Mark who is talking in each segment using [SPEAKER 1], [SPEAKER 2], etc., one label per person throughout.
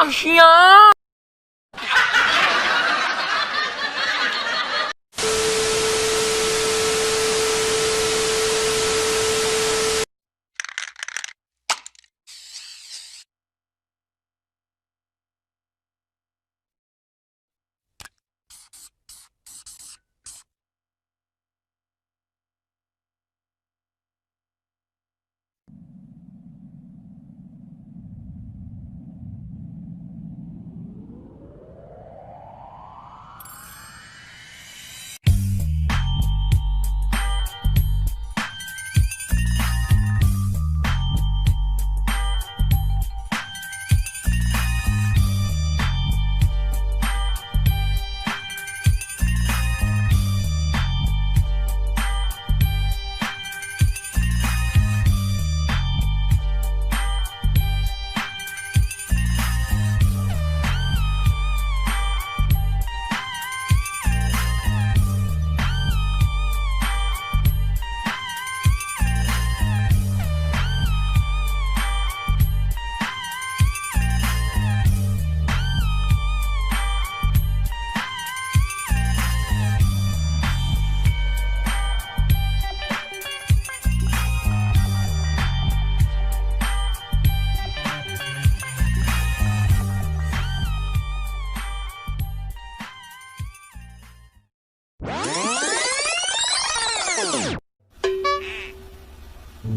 [SPEAKER 1] Asia.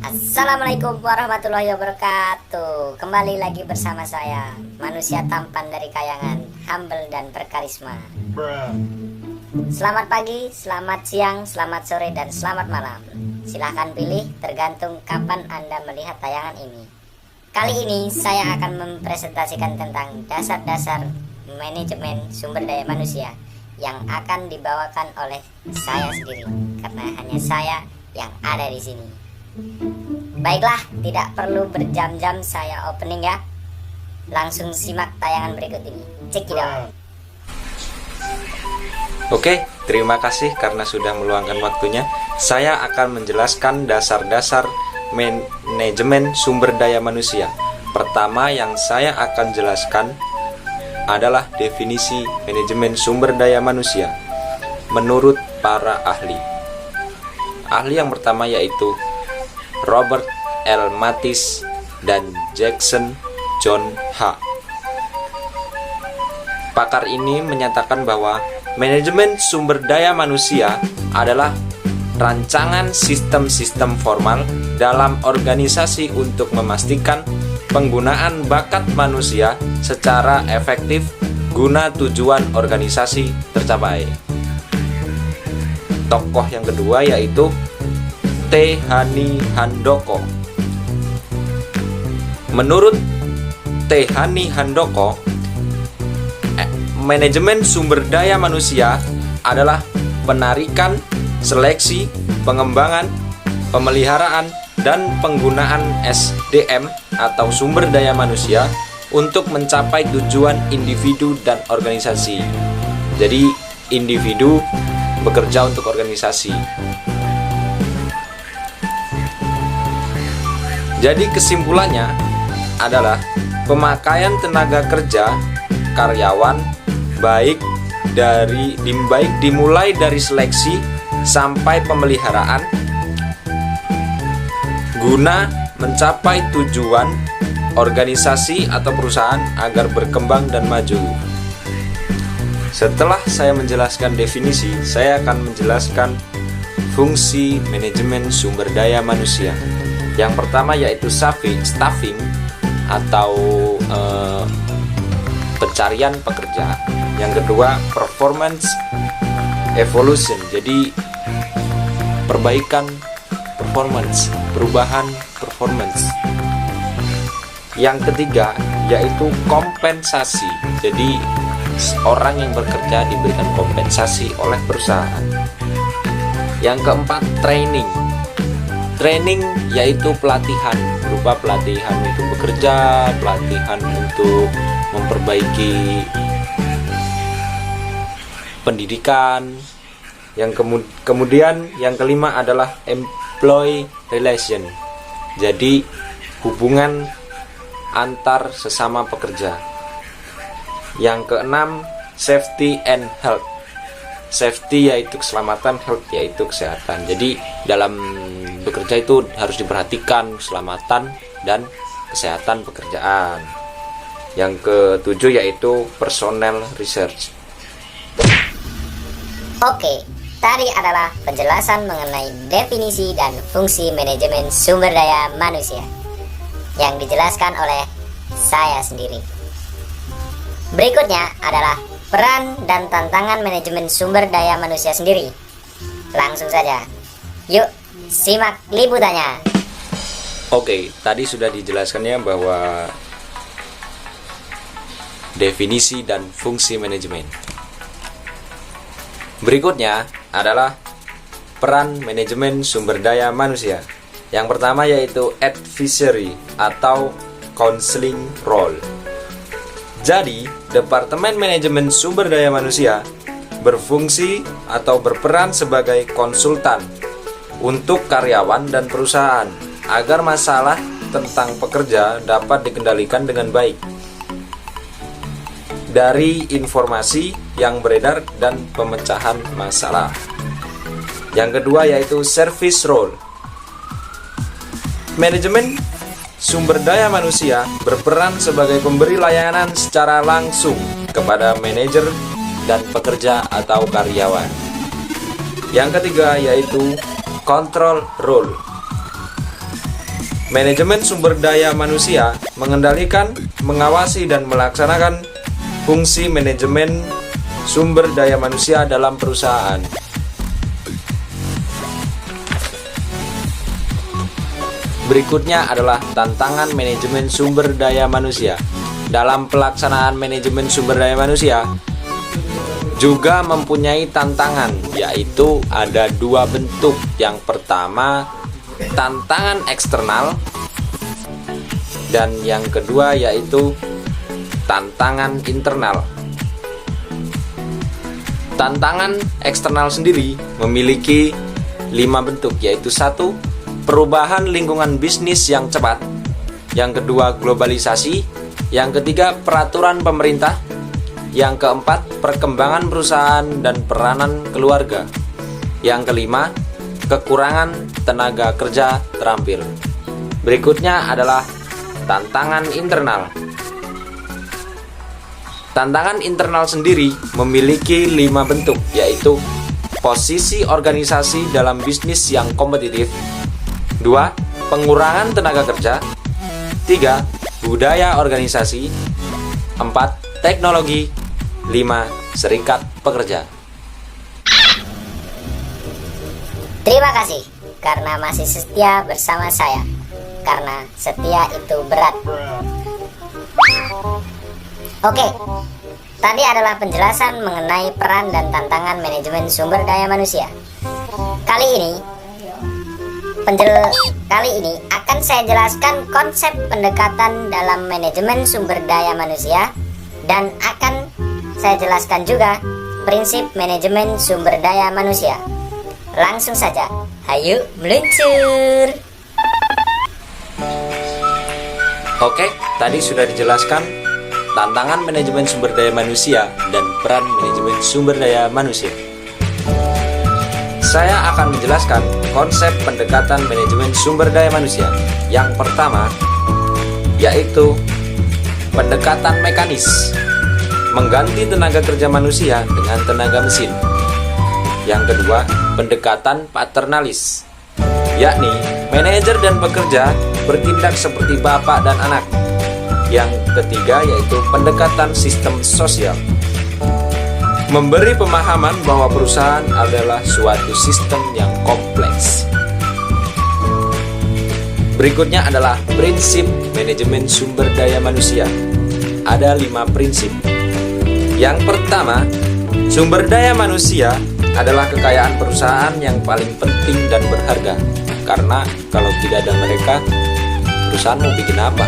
[SPEAKER 2] Assalamualaikum warahmatullahi wabarakatuh. Kembali lagi bersama saya, manusia tampan dari kayangan, humble dan berkarisma. Selamat pagi, selamat siang, selamat sore, dan selamat malam. Silahkan pilih tergantung kapan Anda melihat tayangan ini. Kali ini saya akan mempresentasikan tentang dasar-dasar manajemen sumber daya manusia yang akan dibawakan oleh saya sendiri, karena hanya saya yang ada di sini. Baiklah, tidak perlu berjam-jam saya opening ya. Langsung simak tayangan berikut ini. Check it out.
[SPEAKER 3] Oke, terima kasih karena sudah meluangkan waktunya. Saya akan menjelaskan dasar-dasar manajemen sumber daya manusia. Pertama yang saya akan jelaskan adalah definisi manajemen sumber daya manusia menurut para ahli. Ahli yang pertama yaitu Robert L. Mathis dan Jackson John H. Pakar ini menyatakan bahwa manajemen sumber daya manusia adalah rancangan sistem-sistem formal dalam organisasi untuk memastikan penggunaan bakat manusia secara efektif guna tujuan organisasi tercapai. Tokoh yang kedua yaitu T. Hani Handoko. Menurut T. Hani Handoko, manajemen sumber daya manusia adalah penarikan, seleksi, pengembangan, pemeliharaan, dan penggunaan SDM atau sumber daya manusia untuk mencapai tujuan individu dan organisasi. Jadi, individu bekerja untuk organisasi. Jadi kesimpulannya adalah pemakaian tenaga kerja karyawan baik dimulai dari seleksi sampai pemeliharaan guna mencapai tujuan organisasi atau perusahaan agar berkembang dan maju. Setelah saya menjelaskan definisi, saya akan menjelaskan fungsi manajemen sumber daya manusia. Yang pertama yaitu staffing atau pencarian pekerja. Yang kedua performance evolution, jadi perbaikan performance, perubahan performance. Yang ketiga yaitu kompensasi, jadi orang yang bekerja diberikan kompensasi oleh perusahaan. Yang keempat training yaitu pelatihan, berupa pelatihan untuk bekerja, pelatihan untuk memperbaiki pendidikan. Yang kemudian yang kelima adalah employee relation, jadi hubungan antar sesama pekerja. Yang keenam safety and health. Safety yaitu keselamatan, health yaitu kesehatan. Jadi dalam bekerja itu harus diperhatikan keselamatan dan kesehatan pekerjaan. Yang ketujuh yaitu personal research.
[SPEAKER 2] Oke, tadi adalah penjelasan mengenai definisi dan fungsi manajemen sumber daya manusia yang dijelaskan oleh saya sendiri. Berikutnya adalah peran dan tantangan manajemen sumber daya manusia sendiri. Langsung saja, yuk simak liputannya.
[SPEAKER 3] Oke, tadi sudah dijelaskannya bahwa definisi dan fungsi manajemen. Berikutnya adalah peran manajemen sumber daya manusia. Yang pertama yaitu advisory atau counseling role. Jadi, Departemen Manajemen Sumber Daya Manusia berfungsi atau berperan sebagai konsultan untuk karyawan dan perusahaan agar masalah tentang pekerja dapat dikendalikan dengan baik dari informasi yang beredar dan pemecahan masalah. Yang kedua yaitu service role. Manajemen sumber daya manusia berperan sebagai pemberi layanan secara langsung kepada manajer dan pekerja atau karyawan. Yang ketiga yaitu control role. Manajemen sumber daya manusia mengendalikan, mengawasi dan melaksanakan fungsi manajemen sumber daya manusia dalam perusahaan. Berikutnya adalah tantangan manajemen sumber daya manusia. Dalam pelaksanaan manajemen sumber daya manusia juga mempunyai tantangan, yaitu ada dua bentuk. Yang pertama, tantangan eksternal, dan yang kedua yaitu tantangan internal. Tantangan eksternal sendiri memiliki 5 bentuk, yaitu 1. Perubahan lingkungan bisnis yang cepat. Yang kedua, globalisasi. Yang ketiga, peraturan pemerintah. Yang keempat, perkembangan perusahaan dan peranan keluarga. Yang kelima, kekurangan tenaga kerja terampil. Berikutnya adalah tantangan internal. Tantangan internal sendiri memiliki 5 bentuk, yaitu posisi organisasi dalam bisnis yang kompetitif. 2. Pengurangan tenaga kerja. 3. Budaya organisasi. 4. Teknologi. 5. Serikat pekerja.
[SPEAKER 2] Terima kasih karena masih setia bersama saya. Karena setia itu berat. Oke, tadi adalah penjelasan mengenai peran dan tantangan manajemen sumber daya manusia. Kali ini akan saya jelaskan konsep pendekatan dalam manajemen sumber daya manusia dan akan saya jelaskan juga prinsip manajemen sumber daya manusia. Langsung saja, ayo meluncur.
[SPEAKER 3] Oke, tadi sudah dijelaskan tantangan manajemen sumber daya manusia dan peran manajemen sumber daya manusia. saya akan menjelaskan konsep pendekatan manajemen sumber daya manusia. Yang pertama, yaitu pendekatan mekanis, mengganti tenaga kerja manusia dengan tenaga mesin. Yang kedua, pendekatan paternalis, yakni manajer dan pekerja bertindak seperti bapak dan anak. Yang ketiga yaitu pendekatan sistem sosial, memberi pemahaman bahwa perusahaan adalah suatu sistem yang kompleks. Berikutnya adalah prinsip manajemen sumber daya manusia. Ada 5 prinsip. Yang pertama, sumber daya manusia adalah kekayaan perusahaan yang paling penting dan berharga. Karena kalau tidak ada mereka, perusahaan mau bikin apa?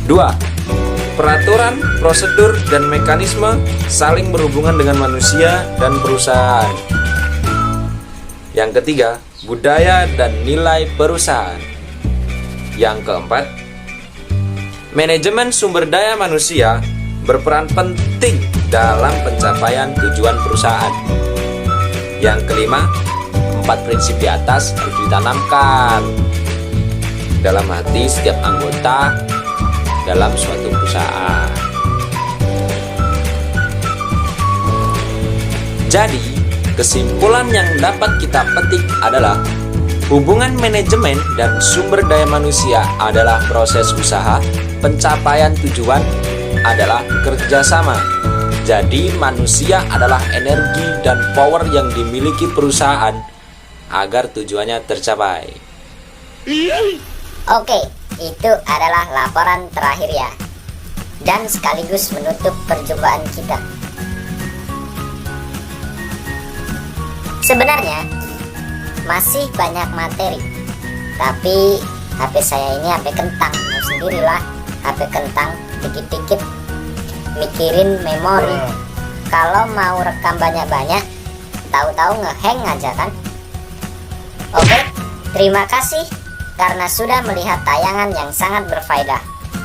[SPEAKER 3] 2. Peraturan, prosedur, dan mekanisme saling berhubungan dengan manusia dan perusahaan. Yang ketiga, budaya dan nilai perusahaan. Yang keempat, manajemen sumber daya manusia berperan penting dalam pencapaian tujuan perusahaan. Yang kelima, 4 prinsip di atas harus ditanamkan dalam hati setiap anggota dalam suatu perusahaan. Jadi, kesimpulan yang dapat kita petik adalah hubungan manajemen dan sumber daya manusia adalah proses usaha, pencapaian tujuan adalah kerjasama. Jadi manusia adalah energi dan power yang dimiliki perusahaan agar tujuannya tercapai.
[SPEAKER 2] Oke, itu adalah laporan terakhir ya, dan sekaligus menutup perjumpaan kita. Sebenarnya masih banyak materi, tapi HP saya ini HP kentang, tahu sendirilah, HP kentang dikit-dikit mikirin memori. Kalau mau rekam banyak-banyak, tahu-tahu ngehang aja kan. Oke, terima kasih karena sudah melihat tayangan yang sangat berfaedah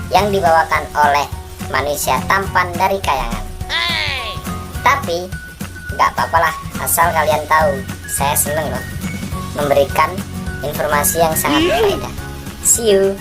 [SPEAKER 2] yang dibawakan oleh manusia tampan dari kayangan. Tapi gak apa-apalah, asal kalian tahu saya seneng loh memberikan informasi yang sangat berfaedah. See you.